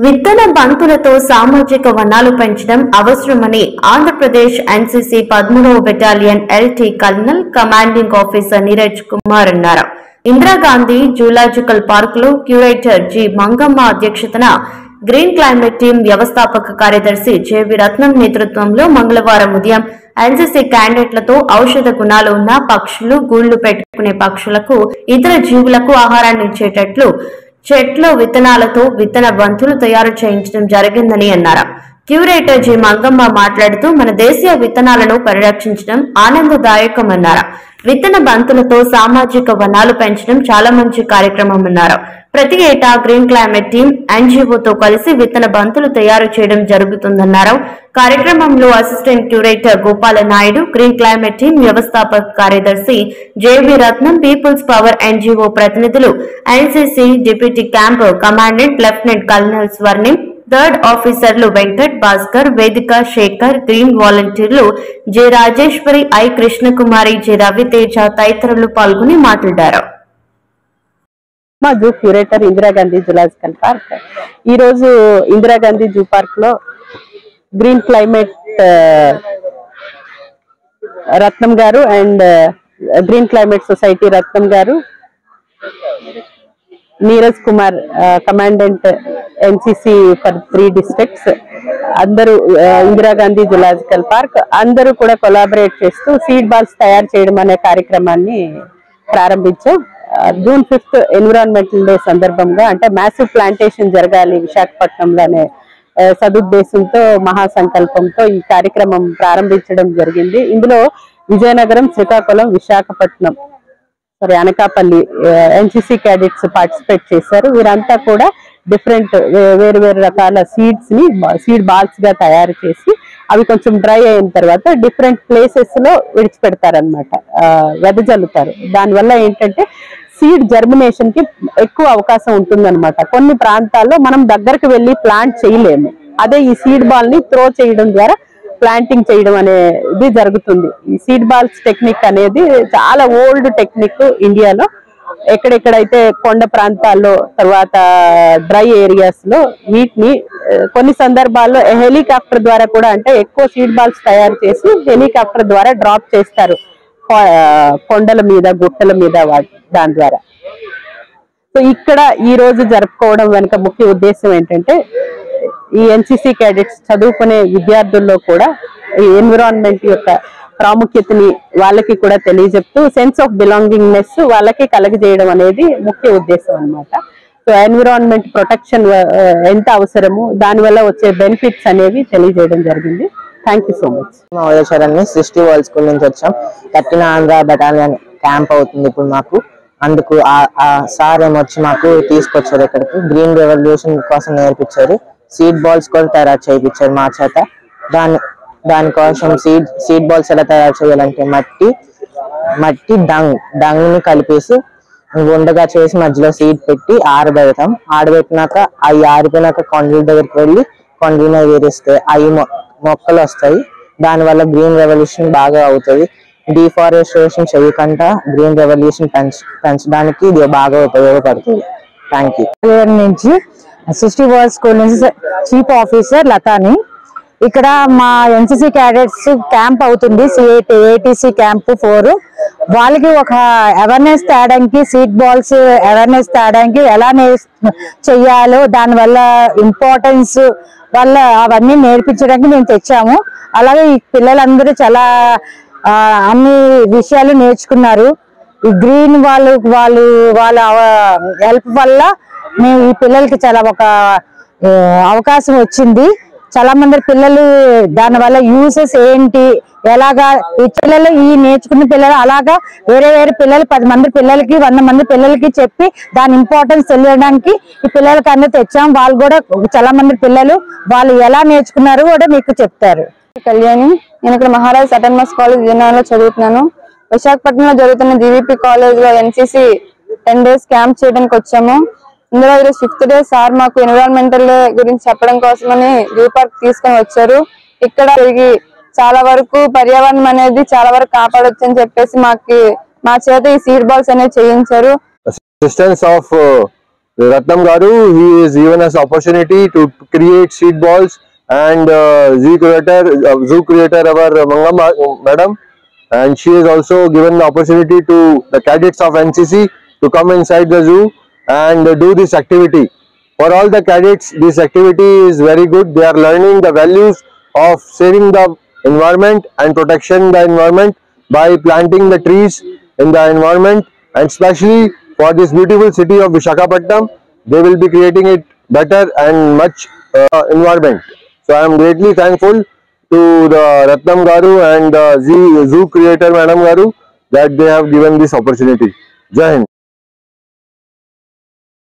విత్తన బంతులతో సామాజిక వనాలు పెంచడం అవసరమని ఆంధ్రప్రదేశ్ ఎన్సీసీ 13వ battalion LT colonel commanding officer Neeraj Kumar అన్నారు. ఇందిరాగాంధీ జూలాజికల్ పార్క్ లో క్యూరేటర్ జి మంగమ్మ అధ్యక్షతన గ్రీన్ క్లైమేట్ టీం వ్యవస్థాపక కార్యదర్శి జేవి రత్నం నేతృత్వంలో మంగళవారం ఉదయం ఎన్సీసీ క్యాండిడేట్లతో ఔషధ గుణాలు ఉన్న పక్షులు, గూళ్లు పెట్టుకునే పక్షులకు, ఇతర జీవులకు ఆహారాన్ని ఇచ్చేటట్లు చెట్ల విత్తనాలతో విత్తన బంతులు తయారు చేయించడం జరిగిందని అన్నారు. క్యూరేటర్ జి మంగమ్మ మాట్లాడుతూ మన దేశీయ విత్తనాలను పరిరక్షించడం ఆనందదాయకమన్నారు. విత్తన బంతులతో సామాజిక వనాలు పెంచడం చాలా మంచి కార్యక్రమం అన్నారు. ప్రతి ఏటా గ్రీన్ క్లైమేట్ టీం ఎన్జీఓతో కలిసి విత్తన బంతులు తయారు చేయడం జరుగుతుందన్నారు. కార్యక్రమంలో assistant curator Gopala Naidu, green climate team వ్యవస్థాపక కార్యదర్శి JB Ratnam, people's power NGO ప్రతినిధులు, NCC deputy camp commandant lieutenant colonel Swarnim, third ఆఫీసర్లు వెంకట్, భాస్కర్, వేదిక, శేఖర్, గ్రీన్ వాలంటీర్లు J Rajeshwari, I Krishnakumari, J Raviteja తదితరులు పాల్గొని మాట్లాడారు. క్యూరేటర్ ఇందిరాగాంధీ జూలాజికల్ పార్క్ ఈ రోజు ఇందిరాగాంధీ జూ పార్క్ లో గ్రీన్ క్లైమేట్ రత్నం గారు and green climate society Ratnam గారు, Neeraj Kumar commandant NCC for 3 districts అందరూ ఇందిరాగాంధీ జూలాజికల్ పార్క్ అందరూ కూడా కొలాబరేట్ చేస్తూ సీడ్ బాల్స్ తయారు చేయడం అనే కార్యక్రమాన్ని ప్రారంభించాం. జూన్ 5th ఎన్విరాన్మెంటల్ డే సందర్భంగా, అంటే మ్యాసివ్ ప్లాంటేషన్ జరగాలి విశాఖపట్నంలోనే సదుద్దేశంతో, మహాసంకల్పంతో ఈ కార్యక్రమం ప్రారంభించడం జరిగింది. ఇందులో Vizianagaram, Srikakulam, Visakhapatnam, Anakapalli NCC cadets participate చేశారు. వీరంతా కూడా డిఫరెంట్ వేరు రకాల సీడ్ బాల్స్ గా తయారు చేసి అవి కొంచెం డ్రై అయిన తర్వాత డిఫరెంట్ ప్లేసెస్ లో విడిచిపెడతారనమాట, వెదజల్లుతారు. దానివల్ల ఏంటంటే సీడ్ జర్మినేషన్ కి ఎక్కువ అవకాశం ఉంటుందన్నమాట. కొన్ని ప్రాంతాల్లో మనం దగ్గరకు వెళ్ళి ప్లాంట్ చేయలేము. అదే ఈ సీడ్ బాల్ ని త్రో చేయడం ద్వారా ప్లాంటింగ్ చేయడం అనేది జరుగుతుంది. ఈ సీడ్ బాల్స్ టెక్నిక్ అనేది చాలా ఓల్డ్ టెక్నిక్ ఇండియాలో. ఎక్కడెక్కడైతే కొండ ప్రాంతాల్లో, తర్వాత డ్రై ఏరియాస్ లో వీటిని కొన్ని సందర్భాల్లో హెలికాప్టర్ ద్వారా కూడా, అంటే ఎక్కువ సీడ్ బాల్స్ తయారు చేసి హెలికాప్టర్ ద్వారా డ్రాప్ చేస్తారు కొండల మీద, గుట్టల మీద, దాని ద్వారా. సో ఇక్కడ ఈ రోజు జరుపుకోవడం వెనుక ముఖ్య ఉద్దేశం ఏంటంటే ఈ ఎన్సీసీ క్యాడెట్స్ చదువుకునే విద్యార్థుల్లో కూడా ఈ ఎన్విరాన్మెంట్ యొక్క ప్రాముఖ్యతని వాళ్ళకి కూడా తెలియజెప్తూ సెన్స్ ఆఫ్ బిలాంగింగ్నెస్ వాళ్ళకి కలగజేయడం అనేది ముఖ్య ఉద్దేశం అన్నమాట. సో ఎన్విరాన్మెంట్ ప్రొటెక్షన్ ఎంత అవసరము, దానివల్ల వచ్చే బెనిఫిట్స్ అనేవి తెలియజేయడం జరిగింది. Thank you so much. మౌలేశ్వరాన్ని సృష్టి వరల్డ్ స్కూల్ నుంచి వచ్చాం. 13 ఆంధ్ర బెటాలియన్ క్యాంప్ అవుతుంది ఇప్పుడు మాకు. అందుకు ఆ సార్ ఏమొచ్చి మాకు తీసుకొచ్చారు ఇక్కడికి. గ్రీన్ రెవల్యూషన్ కోసం నేర్పించారు. సీడ్ బాల్స్ కూడా తయారు చేయించారు మా చేత. దానికోసం సీడ్ బాల్స్ ఎలా తయారు చేయాలంటే మట్టి డంగ్ ని కలిపేసి ఉండగా చేసి మధ్యలో సీడ్ పెట్టి ఆరబెడతాం. ఆరబెట్టినాక అవి ఆరిపోయినాక కొండల దగ్గరికి వెళ్ళి కొండల మీద వేరిస్తే అవి మొక్కలు వస్తాయి. దానివల్ల గ్రీన్ రెవల్యూషన్ బాగా అవుతుంది. డిఫారెస్టేషన్ చేయకుండా గ్రీన్ రెవల్యూషన్ పెంచడానికి ఇది బాగా ఉపయోగపడుతుంది. Thank you. నుంచి సృష్టి వరల్డ్ స్కూల్ నుంచి చీఫ్ ఆఫీసర్ లతాని. ఇక్కడ మా ఎన్సీసీ క్యాడెట్స్ క్యాంప్ అవుతుంది, ఏటీసీ క్యాంప్ 4. వాళ్ళకి ఒక అవేర్నెస్ తేడానికి, సీడ్ బాల్స్ అవేర్నెస్ తేడానికి ఎలా చెయ్యాలో, దానివల్ల ఇంపార్టెన్స్ వల్ల అవన్నీ నేర్పించడానికి మేము తెచ్చాము. అలాగే ఈ పిల్లలందరూ చాలా అన్ని విషయాలు నేర్చుకున్నారు. ఈ గ్రీన్ వాళ్ళ హెల్ప్ వల్ల మేము ఈ పిల్లలకి చాలా ఒక అవకాశం వచ్చింది. చాలా మంది పిల్లలు దానివల్ల యూసెస్ ఏంటి, ఎలాగా ఈ పిల్లలు ఈ నేర్చుకున్న పిల్లలు అలాగా వేరే పిల్లలు 10 మంది పిల్లలకి 100 మంది పిల్లలకి చెప్పి దాని ఇంపార్టెన్స్ తెలియడానికి ఈ పిల్లలకి అన్నీ తెచ్చాం. వాళ్ళు కూడా చాలా మంది పిల్లలు వాళ్ళు ఎలా నేర్చుకున్నారు కూడా మీకు చెప్తారు. కళ్యాణి, నేను ఇక్కడ మహారాజ్ అటానమస్ కాలేజ్ విజయనగరంలో చదువుతున్నాను. విశాఖపట్నంలో జరుగుతున్న జీవీపీ కాలేజ్ లో ఎన్సీసీ 10 days క్యాంప్ చేయడానికి వచ్చాము. ఇందులో 5th day సార్ మాకు ఎన్విరాన్మెంటల్ గురించి చెప్పడం కోసమని జూ పార్క్ తీసుకొని వచ్చారు. ఇక్కడ తిరిగి చాలా వరకు పర్యావరణం అనేది చాలా వరకు కాపాడొచ్చు అని చెప్పేసి మా చేత ఈ సీడ్ బాల్స్ అనేవి చేయించారు. Assistance of Ratnam Garu, he is given us opportunity to create seed balls, and zoo creator our Mangam madam, and she is also given the opportunity to the cadets of NCC to come inside the zoo and do this activity. For all the cadets, this activity is very good. They are learning the values of saving the environment and protection the environment by planting the trees in the environment, and especially for this beautiful city of Visakhapatnam, they will be creating it better and much environment. So I am greatly thankful to the Ratnam Garu and zoo creator Madam Garu that they have given this opportunity. Jai Hind.